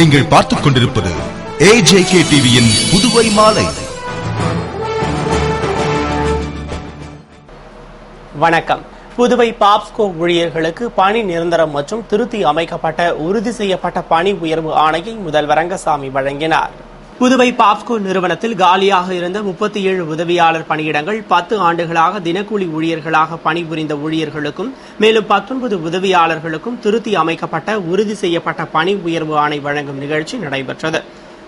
நீங்கள் பார்த்துக் கொண்டிருப்பது AJK டிவியின் புதுவை மாலை. வணக்கம். புதுவை பாப்ஸ்கோ ஊழியர்களுக்கு பணி நிரந்தரம் மற்றும் திருத்தி அமைக்கப்பட்ட உறுதி செய்யப்பட்ட பணி உயர்வு ஆணையை முதல்வர் ரங்கசாமி வழங்கினார். புதுவை பாப்ஸ்கோ நிறுவனத்தில் காலியாக இருந்த 37 உதவியாளர் பணியிடங்கள் 10 ஆண்டுகளாக தினக்கூலி ஊழியர்களாக பணிபுரிந்த ஊழியர்களுக்கும் மேலும் 19 உதவியாளர்களுக்கும் திருத்தி அமைக்கப்பட்ட உறுதி செய்யப்பட்ட பணி உயர்வு ஆணை வழங்கும் நிகழ்ச்சி நடைபெற்றது.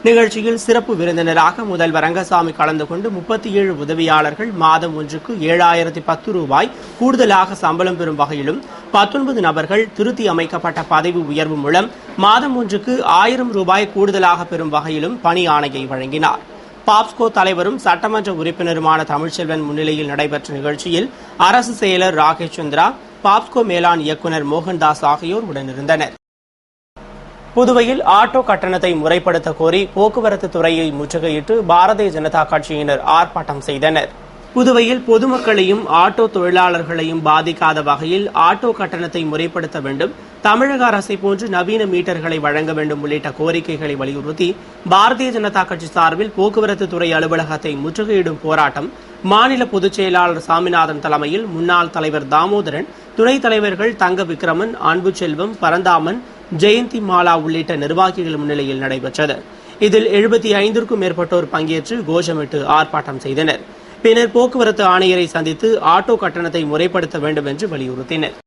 நிகழ்ச்சியில் சிறப்பு விருந்தினராக முதல்வர் ரங்கசாமி கலந்து கொண்டு 37 உதவியாளர்கள் மாதம் ஒன்றுக்கு 7010 ரூபாய் கூடுதலாக சம்பளம் பெறும் வகையிலும் 19 நபர்கள் திருத்தி அமைக்கப்பட்ட பதவி உயர்வு மூலம் மாதம் ஒன்றுக்கு 1000 ரூபாய் கூடுதலாக பெறும் வகையிலும் பணி ஆணையை வழங்கினார். பாப்ஸ்கோ தலைவரும் சட்டமன்ற உறுப்பினருமான தமிழ்ச்செல்வன் முன்னிலையில் நடைபெற்ற நிகழ்ச்சியில் அரசு செயலர் ராகேஷ் சந்திரா, பாப்ஸ்கோ மேலாண் இயக்குநர் மோகன்தாஸ் ஆகியோர் உடனிருந்தனர். புதுவையில் ஆட்டோ கட்டணத்தை முறைப்படுத்த கோரி போக்குவரத்து துறையை முற்றுகையிட்டு பாரதிய ஜனதா கட்சியினர் ஆர்ப்பாட்டம் செய்தனர். புதுவையில் பொதுமக்களையும் ஆட்டோ தொழிலாளர்களையும் பாதிக்காத வகையில் ஆட்டோ கட்டணத்தை முறைப்படுத்த வேண்டும், தமிழக அரசை போன்று நவீன மீட்டர்களை வழங்க வேண்டும் உள்ளிட்ட கோரிக்கைகளை வலியுறுத்தி பாரதிய ஜனதா கட்சி சார்பில் போக்குவரத்து துறை அலுவலகத்தை முற்றுகையிடும் போராட்டம் மாநில பொதுச் செயலாளர் சாமிநாதன் தலைமையில் முன்னாள் தலைவர் தாமோதரன், துணைத் தலைவர்கள் தங்க விக்ரமன், அன்புச்செல்வம், பரந்தாமன், ஜெயந்தி மாலா உள்ளிட்ட நிர்வாகிகள் முன்னிலையில் நடைபெற்றது. இதில் 75க்கும் மேற்பட்டோர் பங்கேற்று கோஷமிட்டு ஆர்ப்பாட்டம் செய்தனர். பின்னர் போக்குவரத்து ஆணையரை சந்தித்து ஆட்டோ கட்டணத்தை முறைப்படுத்த வேண்டும் என்று வலியுறுத்தினர்.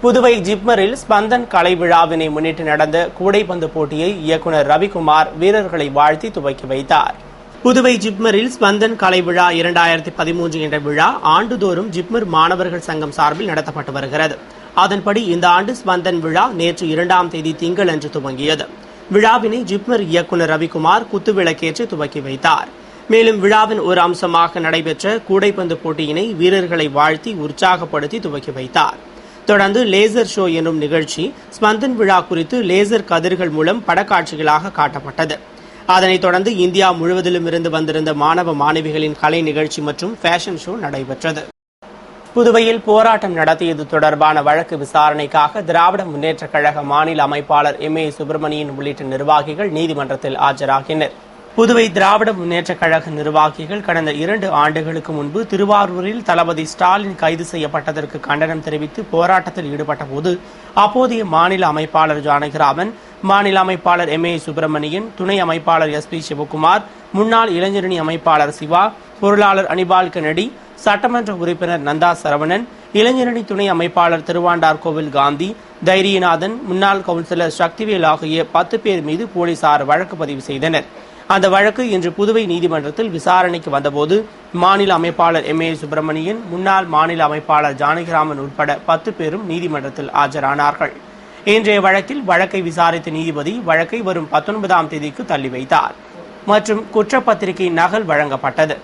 புதுவை ஜிப்மரில் ஸ்பந்தன் கலை விழாவினை முன்னிட்டு நடந்த கூடைப்பந்து போட்டியை இயக்குநர் ரவிக்குமார் வீரர்களை வாழ்த்தி துவக்கி வைத்தார். புதுவை ஜிப்மரில் ஸ்பந்தன் கலை விழா 2013 என்ற விழா ஆண்டுதோறும் ஜிப்மர் மாணவர்கள் சங்கம் சார்பில் நடத்தப்பட்டு வருகிறது. அதன்படி இந்த ஆண்டு ஸ்பந்தன் விழா நேற்று 2ஆம் தேதி திங்களன்று துவங்கியது. விழாவினை ஜிப்மர் இயக்குநர் ரவிக்குமார் குத்துவிளக்கேற்றி துவக்கி வைத்தார். மேலும் விழாவின் ஒரு அம்சமாக நடைபெற்ற கூடைப்பந்து போட்டியினை வீரர்களை வாழ்த்தி உற்சாகப்படுத்தி துவக்கி வைத்தார். தொடர்ந்து லேசர் ஷோ எனும் நிகழ்ச்சி ஸ்பந்தன் விழா குறித்து லேசர் கதிர்கள் மூலம் படக்காட்சிகளாக காட்டப்பட்டது. அதனைத் தொடர்ந்து இந்தியா முழுவதிலும் இருந்து வந்திருந்த மாணவ மாணவிகளின் கலை நிகழ்ச்சி மற்றும் ஃபேஷன் ஷோ நடைபெற்றது. புதுவையில் போராட்டம் நடத்தியது தொடர்பான வழக்கு விசாரணைக்காக திராவிட முன்னேற்றக் கழக மாநில அமைப்பாளர் MA சுப்பிரமணியன் உள்ளிட்ட நிர்வாகிகள் நீதிமன்றத்தில் ஆஜராகினர். புதுவை திராவிட முன்னேற்றக் கழக நிர்வாகிகள் கடந்த 2 ஆண்டுகளுக்கு முன்பு திருவாரூரில் தளபதி ஸ்டாலின் கைது செய்யப்பட்டதற்கு கண்டனம் தெரிவித்து போராட்டத்தில் ஈடுபட்ட போது அப்போதைய மாநில அமைப்பாளர் ஜானகிராமன், மாநில அமைப்பாளர் MA சுப்பிரமணியன், துணை அமைப்பாளர் SP சிவகுமார், முன்னாள் இளைஞரணி அமைப்பாளர் சிவா, பொருளாளர் அனிபால் கென்னடி, சட்டமன்ற உறுப்பினர் நந்தா சரவணன், இளைஞரணி துணை அமைப்பாளர் திருவாண்டார் கோவில் காந்தி, தைரியநாதன், முன்னாள் கவுன்சிலர் சக்திவேல் ஆகிய 10 பேர் மீது போலீசார் வழக்கு பதிவு செய்தனர். அந்த வழக்கு இன்று புதுவை நீதிமன்றத்தில் விசாரணைக்கு வந்தபோது மாநில அமைப்பாளர் MA சுப்பிரமணியன், முன்னாள் மாநில அமைப்பாளர் ஜானகிராமன் உட்பட 10 பேரும் நீதிமன்றத்தில் ஆஜரானார்கள். இன்றைய வழக்கில் வழக்கை விசாரித்த நீதிபதி வழக்கை வரும் 19ஆம் தேதிக்கு தள்ளி வைத்தார் மற்றும் குற்றப்பத்திரிகை நகல் வழங்கப்பட்டது.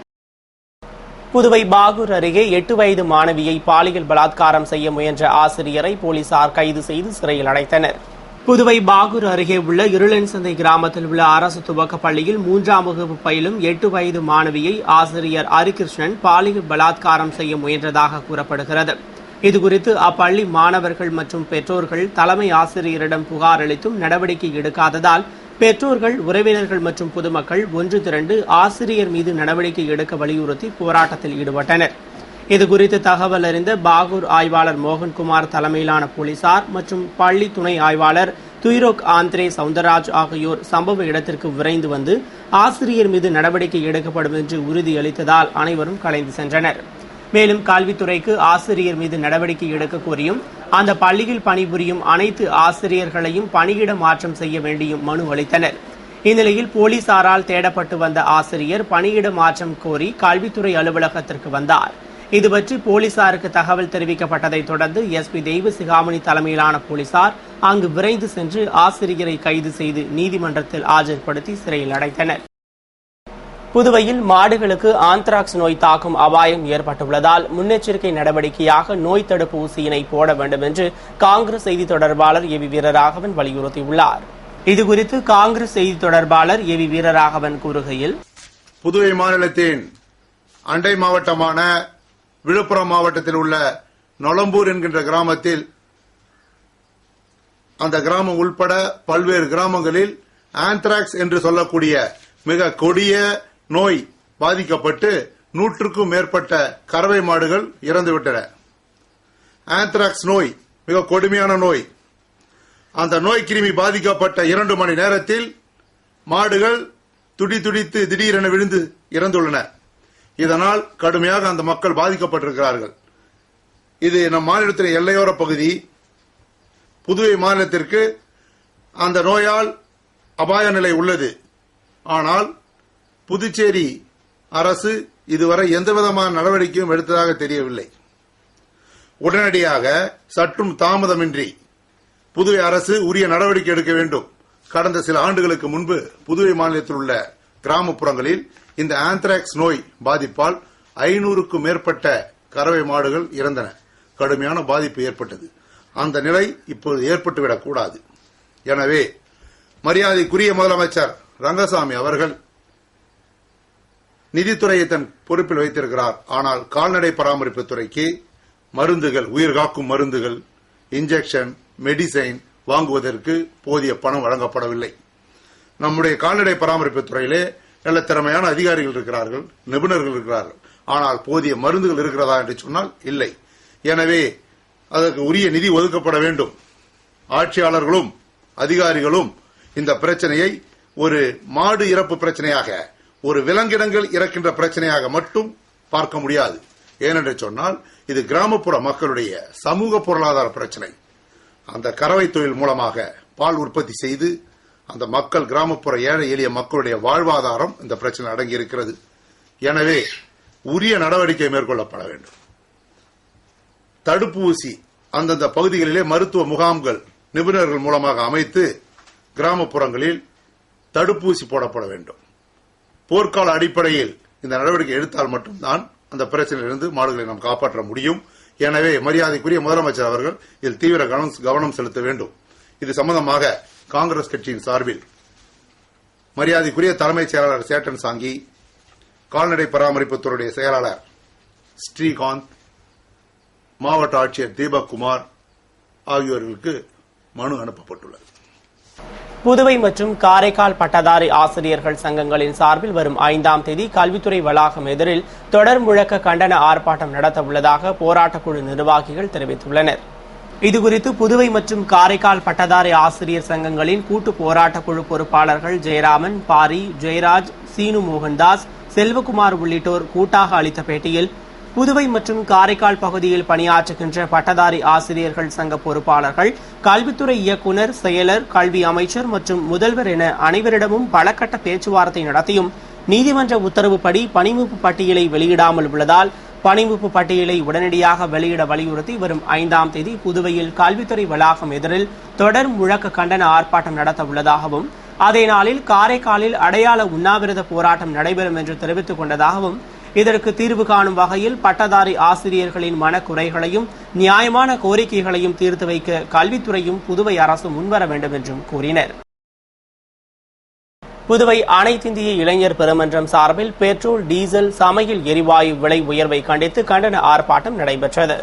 புதுவை பாகூர் அருகே 8 வயது மாணவியை பாலியல் பலாத்காரம் செய்ய முயன்ற ஆசிரியரை போலீசார் கைது செய்து சிறையில் அடைத்தனர். புதுவை பாகூர் அருகே உள்ள இருளன்சந்தை கிராமத்தில் உள்ள அரசு துவக்க பள்ளியில் 3ஆம் வகுப்பு பயிலும் 8 வயது மாணவியை ஆசிரியர் ஹரிகிருஷ்ணன் பாலியல் பலாத்காரம் செய்ய முயன்றதாக கூறப்படுகிறது. இதுகுறித்து அப்பள்ளி மாணவர்கள் மற்றும் பெற்றோர்கள் தலைமை ஆசிரியரிடம் புகார் அளித்தும் நடவடிக்கை எடுக்காததால் பெற்றோர்கள், உறவினர்கள் மற்றும் பொதுமக்கள் ஒன்று திரண்டு ஆசிரியர் மீது நடவடிக்கை எடுக்க வலியுறுத்தி போராட்டத்தில் ஈடுபட்டனர். இதுகுறித்து தகவல் அறிந்த பாகூர் ஆய்வாளர் மோகன்குமார் தலைமையிலான போலீசார் மற்றும் பள்ளி துணை ஆய்வாளர் துய்ரோக் ஆந்திரே சவுந்தரராஜ் ஆகியோர் சம்பவ இடத்திற்கு விரைந்து வந்து ஆசிரியர் மீது நடவடிக்கை எடுக்கப்படும் என்று உறுதியளித்ததால் அனைவரும் கலைந்து சென்றனர். மேலும் கல்வித்துறைக்கு ஆசிரியர் மீது நடவடிக்கை எடுக்க கோரியும் அந்த பள்ளியில் பணிபுரியும் அனைத்து ஆசிரியர்களையும் பணியிட மாற்றம் செய்ய வேண்டியும் மனு அளித்தனர். இந்நிலையில் போலீசாரால் தேடப்பட்டு வந்த ஆசிரியர் பணியிட மாற்றம் கோரி கல்வித்துறை அலுவலகத்திற்கு வந்தார். இதுபற்றி போலீசாருக்கு தகவல் தெரிவிக்கப்பட்டதை தொடர்ந்து SP தெய்வசிகாமணி தலைமையிலான போலீசார் அங்கு விரைந்து சென்று ஆசிரியரை கைது செய்து நீதிமன்றத்தில் ஆஜர்படுத்தி சிறையில் அடைத்தனர். புதுவையில் மாடுகளுக்கு ஆந்த்ராக்ஸ் நோய் தாக்கும் அபாயம் ஏற்பட்டுள்ளதால் முன்னெச்சரிக்கை நடவடிக்கையாக நோய் தடுப்பு ஊசியினை போட வேண்டும் என்று காங்கிரஸ் செய்தி தொடர்பாளர் AV வீரராகவன் வலியுறுத்தியுள்ளார். இதுகுறித்து காங்கிரஸ் செய்தி தொடர்பாளர் AV வீரராகவன் கூறுகையில், புதுவை மாநிலத்தின் அண்டை மாவட்டமான விழுப்புரம் மாவட்டத்தில் உள்ள நொளம்பூர் என்கின்ற கிராமத்தில் அந்த கிராமம் உள்பட பல்வேறு கிராமங்களில் ஆந்த்ராக்ஸ் என்று சொல்லக்கூடிய மிக கொடிய நோய் பாதிக்கப்பட்டு 100க்கும் மேற்பட்ட கறவை மாடுகள் இறந்துவிட்டன. ஆந்த்ராக்ஸ் நோய் மிக கொடுமையான நோய். அந்த நோய் கிருமி பாதிக்கப்பட்ட 2 மணி நேரத்தில் மாடுகள் துடித்து திடீரென விழுந்து இறந்துள்ளன. இதனால் கடுமையாக அந்த மக்கள் பாதிக்கப்பட்டிருக்கிறார்கள். இது நம் மாநிலத்தின் எல்லையோர பகுதி. புதுவை மாநிலத்திற்கு அந்த நோயால் அபாய நிலை உள்ளது. ஆனால் புதுச்சேரி அரசு இதுவரை எந்தவிதமான நடவடிக்கையும் எடுத்ததாக தெரியவில்லை. உடனடியாக சற்றும் தாமதமின்றி புதுவை அரசு உரிய நடவடிக்கை எடுக்க வேண்டும். கடந்த சில ஆண்டுகளுக்கு முன்பு புதுவை மாநிலத்தில் உள்ள கிராமப்புறங்களில் இந்த ஆந்த்ராக்ஸ் நோய் பாதிப்பால் 500க்கும் மேற்பட்ட கறவை மாடுகள் இறந்தன. கடுமையான பாதிப்பு ஏற்பட்டது. அந்த நிலை இப்போது ஏற்பட்டுவிடக் கூடாது. எனவே மரியாதைக்குரிய முதலமைச்சர் ரங்கசாமி அவர்கள் நிதித்துறையை தன் பொறுப்பில் வைத்திருக்கிறார். ஆனால் கால்நடை பராமரிப்பு துறைக்கு மருந்துகள், உயிர்காக்கும் மருந்துகள், இன்ஜெக்ஷன், மெடிசைன் வாங்குவதற்கு போதிய பணம் வழங்கப்படவில்லை. நம்முடைய கால்நடை பராமரிப்பு துறையிலே நல்ல திறமையான அதிகாரிகள் இருக்கிறார்கள், நிபுணர்கள் இருக்கிறார்கள். ஆனால் போதிய மருந்துகள் இருக்கிறதா என்று சொன்னால் இல்லை. எனவே அதற்கு உரிய நிதி ஒதுக்கப்பட வேண்டும். ஆட்சியாளர்களும் அதிகாரிகளும் இந்த பிரச்சனையை ஒரு மாடு இறப்பு பிரச்சனையாக, ஒரு விலங்கினங்கள் இறக்கின்ற பிரச்சனையாக மட்டும் பார்க்க முடியாது. ஏனென்று சொன்னால் இது கிராமப்புற மக்களுடைய சமூக பொருளாதார பிரச்சனை. அந்த கறவை தொழில் மூலமாக பால் உற்பத்தி செய்து அந்த மக்கள், கிராமப்புற ஏழை எளிய மக்களுடைய வாழ்வாதாரம் இந்த பிரச்சனை அடங்கி இருக்கிறது. எனவே உரிய நடவடிக்கை மேற்கொள்ளப்பட வேண்டும். தடுப்பூசி அந்தந்த பகுதிகளிலே மருத்துவ முகாம்கள் நிபுணர்கள் மூலமாக அமைத்து கிராமப்புறங்களில் தடுப்பூசி போடப்பட வேண்டும். போர்க்கால அடிப்படையில் இந்த நடவடிக்கை எடுத்தால் மட்டும்தான் அந்த பிரச்சனையிலிருந்து மாடுகளை நாம் காப்பாற்ற முடியும். எனவே மரியாதைக்குரிய முதலமைச்சர் அவர்கள் இதில் தீவிர கவனம் செலுத்த வேண்டும். இது சம்பந்தமாக காங்கிரஸ் கட்சியின் சார்பில் மரியாதைக்குரிய தலைமைச் செயலாளர் சேட்டன் சாங்கி, கால்நடை பராமரிப்புத்துறையுடைய செயலாளர் ஸ்ரீகாந்த், மாவட்ட ஆட்சியர் தீபக் குமார் ஆகியோர்களுக்கு மனு அனுப்பப்பட்டுள்ளது. புதுவை மற்றும் காரைக்கால் பட்டதாரி ஆசிரியர்கள் சங்கங்களின் சார்பில் வரும் 5ஆம் தேதி கல்வித்துறை வளாகம் எதிரில் தொடர் முழக்க கண்டன ஆர்ப்பாட்டம் நடத்த உள்ளதாக போராட்டக்குழு நிர்வாகிகள் தெரிவித்துள்ளனர். இதுகுறித்து புதுவை மற்றும் காரைக்கால் பட்டதாரி ஆசிரியர் சங்கங்களின் கூட்டு போராட்டக்குழு பொறுப்பாளர்கள் ஜெயராமன், பாரி, ஜெயராஜ், சீனு மோகன்தாஸ், செல்வகுமார் உள்ளிட்டோர் கூட்டாக அளித்த பேட்டியில், புதுவை மற்றும் காரைக்கால் பகுதியில் பணியாற்றுகின்ற பட்டதாரி ஆசிரியர்கள் சங்க பொறுப்பாளர்கள், கல்வித்துறை இயக்குநர், செயலர், கல்வி அமைச்சர் மற்றும் முதல்வர் என அனைவரிடமும் பலகட்ட பேச்சுவார்த்தை நடத்தியும் நீதிமன்ற உத்தரவுப்படி பணிமூப்பு பட்டியலை வெளியிடாமல் உள்ளதால் பணிமூப்பு பட்டியலை உடனடியாக வெளியிட வலியுறுத்தி வரும் 5ஆம் தேதி புதுவையில் கல்வித்துறை வளாகம் எதிரில் தொடர் முழக்க கண்டன ஆர்ப்பாட்டம் நடத்த உள்ளதாகவும், அதே நாளில் காரைக்காலில் அடையாள உண்ணாவிரத போராட்டம் நடைபெறும் என்று தெரிவித்துக் கொண்டதாகவும், இதற்கு தீர்வு காணும் வகையில் பட்டதாரி ஆசிரியர்களின் மனக்குறைகளையும் நியாயமான கோரிக்கைகளையும் தீர்த்து வைக்க கல்வித்துறையும் புதுவை அரசு முன்வர வேண்டும் என்றும் கூறினர். புதுவை அனைத்திந்திய இளைஞர் பெருமன்றம் சார்பில் பெட்ரோல், டீசல், சமையல் எரிவாயு விலை உயர்வை கண்டித்து கண்டன ஆர்ப்பாட்டம் நடைபெற்றது.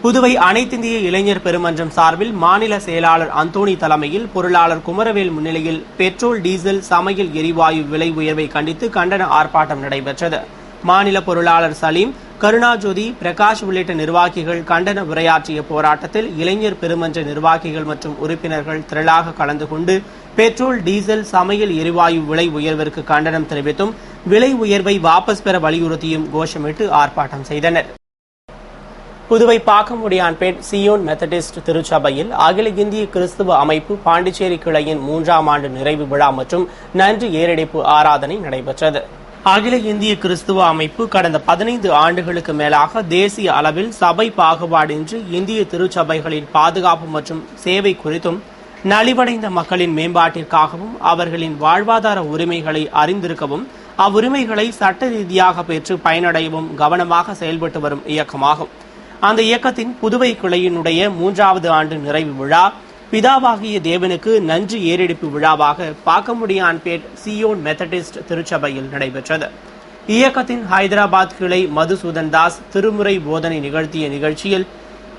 புதுவை அனைத்திந்திய இளைஞர் பெருமன்றம் சார்பில் மாநில செயலாளர் அந்தோணி தலைமையில் பொருளாளர் குமரவேல் முன்னிலையில் பெட்ரோல், டீசல், சமையல் எரிவாயு விலை உயர்வை கண்டித்து கண்டன ஆர்ப்பாட்டம் நடைபெற்றது. மாநில பொருளாளர் சலீம், கருணாஜோதி, பிரகாஷ் உள்ளிட்ட நிர்வாகிகள் கண்டன உரையாற்றிய போராட்டத்தில் இளைஞர் பெருமன்ற நிர்வாகிகள் மற்றும் உறுப்பினர்கள் திரளாக கலந்து கொண்டு பெட்ரோல், டீசல், சமையல் எரிவாயு விலை உயர்விற்கு கண்டனம் தெரிவித்தும் விலை உயர்வை வாபஸ் பெற வலியுறுத்தியும் கோஷமிட்டு ஆர்ப்பாட்டம் செய்தனர். புதுவை பாக்கமுடியான்பேட் சியோன் மெத்தடிஸ்ட் திருச்சபையில் அகில இந்திய கிறிஸ்துவ அமைப்பு பாண்டிச்சேரி கிளையின் 3ஆம் ஆண்டு நிறைவு விழா மற்றும் நன்றி ஏறெடுப்பு ஆராதனை நடைபெற்றது. அகில இந்திய கிறிஸ்துவ அமைப்பு கடந்த 15 ஆண்டுகளுக்கு மேலாக தேசிய அளவில் சபை பாகுபாடின்றி இந்திய திருச்சபைகளின் பாதுகாப்பு மற்றும் சேவை குறித்தும், நலிவடைந்த மக்களின் மேம்பாட்டிற்காகவும் அவர்களின் வாழ்வாதார உரிமைகளை அறிந்திருக்கவும் அவ்வுரிமைகளை சட்ட ரீதியாக பெற்று பயனடையவும் கவனமாக செயல்பட்டு வரும் இயக்கமாகும். அந்த இயக்கத்தின் புதுவை கிளையினுடைய 3வது ஆண்டு நிறைவு விழா பிதாவாகிய தேவனுக்கு நன்றி ஏறெடுப்பு விழாவாக பாக்கமுடியான்பேட் சியோன் மெத்தடிஸ்ட் திருச்சபையில் நடைபெற்றது. இயக்கத்தின் ஹைதராபாத் கிளை மதுசூதன் தாஸ் திருமுறை போதனை நிகழ்த்திய நிகழ்ச்சியில்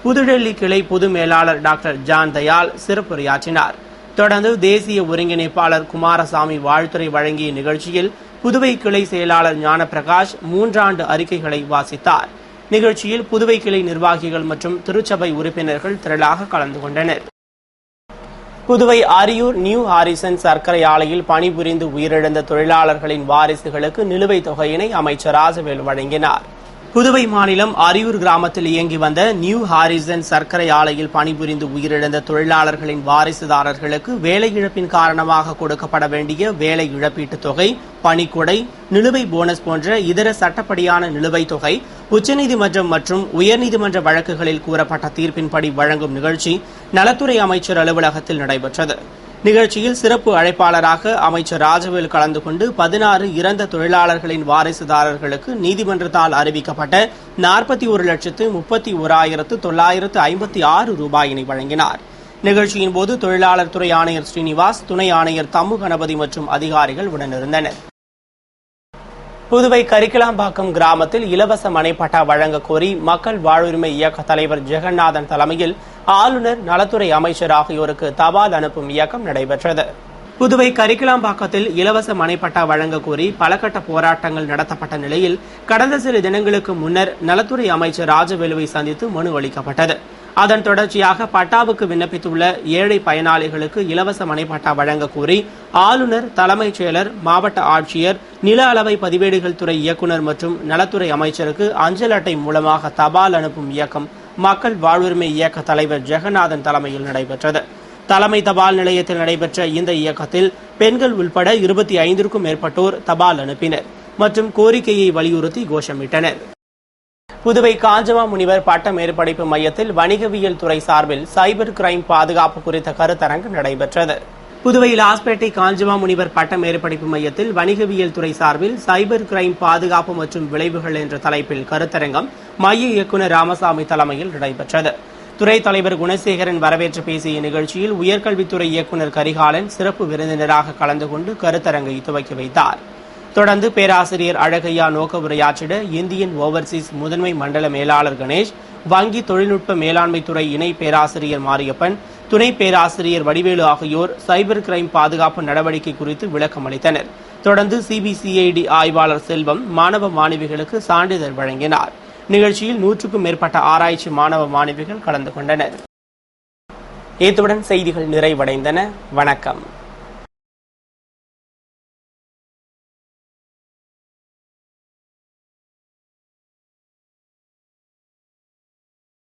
புதுடெல்லி கிளை பொது மேலாளர் டாக்டர் ஜான் தயாள் சிறப்புரையாற்றினார். தொடர்ந்து தேசிய ஒருங்கிணைப்பாளர் குமாரசாமி வாழ்த்துரை வழங்கிய நிகழ்ச்சியில் புதுவை கிளை செயலாளர் ஞானபிரகாஷ் 3 ஆண்டு அறிக்கைகளை வாசித்தார். நிகழ்ச்சியில் புதுவை கிளை நிர்வாகிகள் மற்றும் திருச்சபை உறுப்பினர்கள் திரளாக கலந்து கொண்டனர். புதுவை அரியூர் நியூ ஹாரிசன் சர்க்கரை ஆலையில் பணிபுரிந்து உயிரிழந்த தொழிலாளர்களின் வாரிசுகளுக்கு நிலுவைத் தொகையினை அமைச்சர் ராஜவேலு வழங்கினார். புதுவை மாநிலம் அரியூர் கிராமத்தில் இயங்கி வந்த நியூ ஹாரிசன் சர்க்கரை ஆலையில் பணிபுரிந்து உயிரிழந்த தொழிலாளர்களின் வாரிசுதாரர்களுக்கு வேலை இழப்பின் காரணமாக கொடுக்கப்பட வேண்டிய வேலை இழப்பீட்டுத் தொகை, பணிக்கொடை, நிலுவை போனஸ் போன்ற இதர சட்டப்படியான நிலுவைத் தொகை உச்சநீதிமன்றம் மற்றும் உயர்நீதிமன்ற வழக்குகளில் கூறப்பட்ட தீர்ப்பின்படி வழங்கும் நிகழ்ச்சி நலத்துறை அமைச்சர் அலுவலகத்தில் நடைபெற்றது. நிகழ்ச்சியில் சிறப்பு அழைப்பாளராக அமைச்சர் ராஜவேலு கலந்து கொண்டு 16 இறந்த தொழிலாளர்களின் வாரிசுதாரர்களுக்கு நீதிமன்றத்தால் அறிவிக்கப்பட்ட 41,31,956 ரூபாயினை வழங்கினார். நிகழ்ச்சியின் போது தொழிலாளர் துறை ஆணையர் ஸ்ரீனிவாஸ், துணை ஆணையர் தம்மு கணபதி மற்றும் அதிகாரிகள் உடனிருந்தனர். புதுவை கரிக்கலாம்பாக்கம் கிராமத்தில் இலவச மனைப்பட்டா வழங்க கோரி மக்கள் வாழ்வுரிமை இயக்க தலைவர் ஜெகநாதன் தலைமையில் ஆளுநர், நலத்துறை அமைச்சர் ஆகியோருக்கு தபால் அனுப்பும் இயக்கம் நடைபெற்றது. புதுவை கரிக்கலாம்பாக்கத்தில் இலவச மனைப்பட்டா வழங்க கோரி பலகட்ட போராட்டங்கள் நடத்தப்பட்ட நிலையில் கடந்த சில தினங்களுக்கு முன்னர் நலத்துறை அமைச்சர் ராஜவேலுவை சந்தித்து மனு அளிக்கப்பட்டது. அதன் தொடர்ச்சியாக பட்டாவுக்கு விண்ணப்பித்துள்ள ஏழை பயனாளிகளுக்கு இலவச மனைப்பட்டா வழங்க கோரி ஆளுநர், தலைமைச் செயலர், மாவட்ட ஆட்சியர், நில அளவை பதிவேடுகள் துறை இயக்குநர் மற்றும் நலத்துறை அமைச்சருக்கு அஞ்சல் அட்டை மூலமாக தபால் அனுப்பும் இயக்கம் மக்கள் வாழ்வுரிமை இயக்க தலைவர் ஜெகநாதன் தலைமையில் நடைபெற்றது. தலைமை தபால் நிலையத்தில் நடைபெற்ற இந்த இயக்கத்தில் பெண்கள் உள்பட 25க்கும் மேற்பட்டோர் தபால் அனுப்பினர் மற்றும் கோரிக்கையை வலியுறுத்தி கோஷமிட்டனர். புதுவை காஞ்சமா முனிவர் பட்ட மேற்படிப்பு மையத்தில் வணிகவியல் துறை சார்பில் சைபர் கிரைம் பாதுகாப்பு குறித்த கருத்தரங்கு நடைபெற்றது. புதுவை லாஸ்பேட்டை காஞ்சமா முனிவர் பட்ட மேற்படிப்பு மையத்தில் வணிகவியல் துறை சார்பில் சைபர் கிரைம் பாதுகாப்பு மற்றும் விளைவுகள் என்ற தலைப்பில் கருத்தரங்கம் மைய இயக்குநர் ராமசாமி தலைமையில் நடைபெற்றது. துறை தலைவர் குணசேகரன் வரவேற்று பேசிய நிகழ்ச்சியில் உயர்கல்வித்துறை இயக்குநர் கரிகாலன் சிறப்பு விருந்தினராக கலந்து கொண்டு கருத்தரங்கை துவக்கி வைத்தார். தொடர்ந்து பேராசிரியர் அழகையா நோக்க உரையாற்றிட இந்தியன் ஓவர்சீஸ் முதன்மை மண்டல மேலாளர் கணேஷ், வங்கி தொழில்நுட்ப மேலாண்மை துறை இணை பேராசிரியர் மாரியப்பன், துணை பேராசிரியர் வடிவேலு ஆகியோர் சைபர் கிரைம் பாதுகாப்பு நடவடிக்கை குறித்து விளக்கம் அளித்தனர். தொடர்ந்து சிபிசிஐடி ஆய்வாளர் செல்வம் மாணவ மாணவிகளுக்கு சான்றிதழ் வழங்கினார். நிகழ்ச்சியில் 100க்கும் மேற்பட்ட ஆராய்ச்சி மாணவ மாணவிகள் கலந்து கொண்டனர். இத்துடன் செய்திகள் நிறைவடைந்தன. வணக்கம்.